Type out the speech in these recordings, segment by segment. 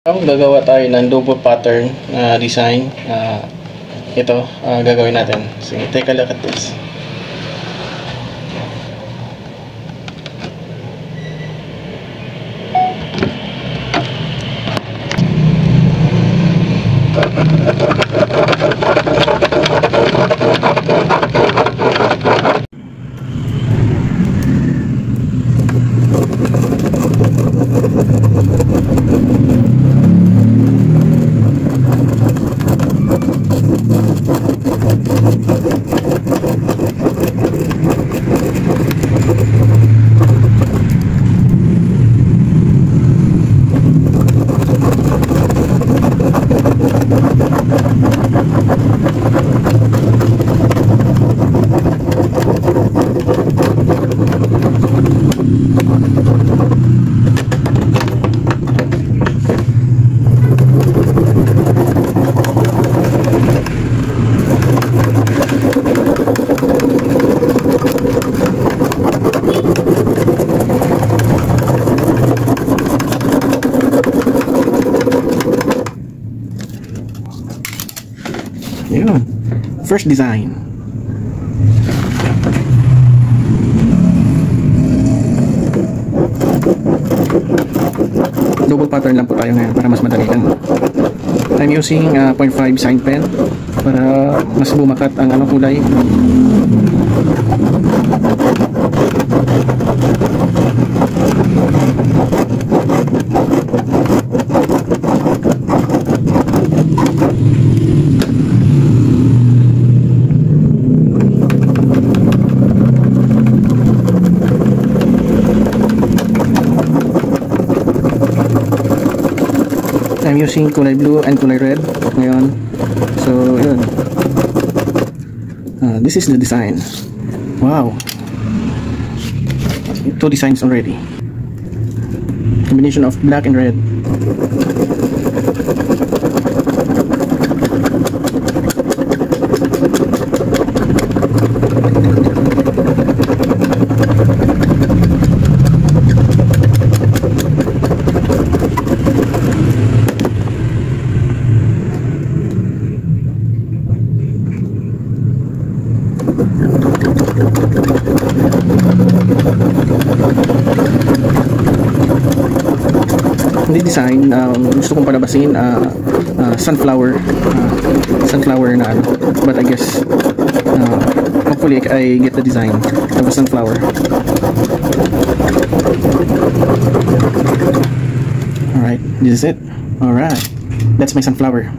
Gagawa tayo ng double pattern design. Ito gagawin natin. So take a look at this. Yun. First design. Double pattern lang po tayo ngayon para mas madali lang. I'm using 0.5 sign pen para mas bumakat ang kulay. I'm using kulay blue and kulay red ngayon. So, yun. This is the design. Wow. 2 designs already. Combination of black and red. Hindi design, gusto kong palabasin sunflower na but I guess hopefully I get the design of a sunflower. Alright, this is it. Alright, that's my sunflower.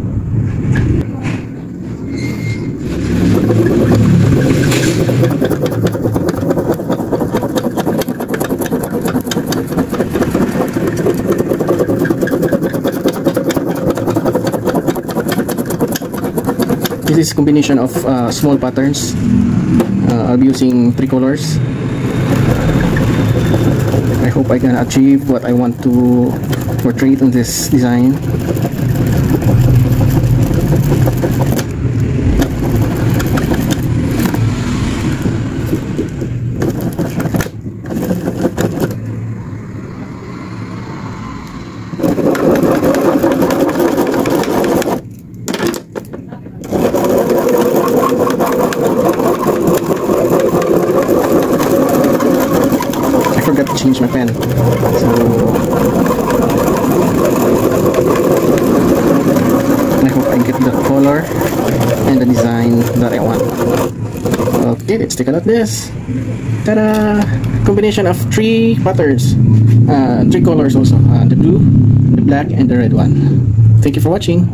This is combination of small patterns. I'll be using 3 colors. I hope I can achieve what I want to portray in this design. Change my pen, so I hope I get the color and the design that I want. Okay, let's take a look at this. Ta-da! Combination of 3 patterns, 3 colors also, the blue, the black, and the red one. Thank you for watching.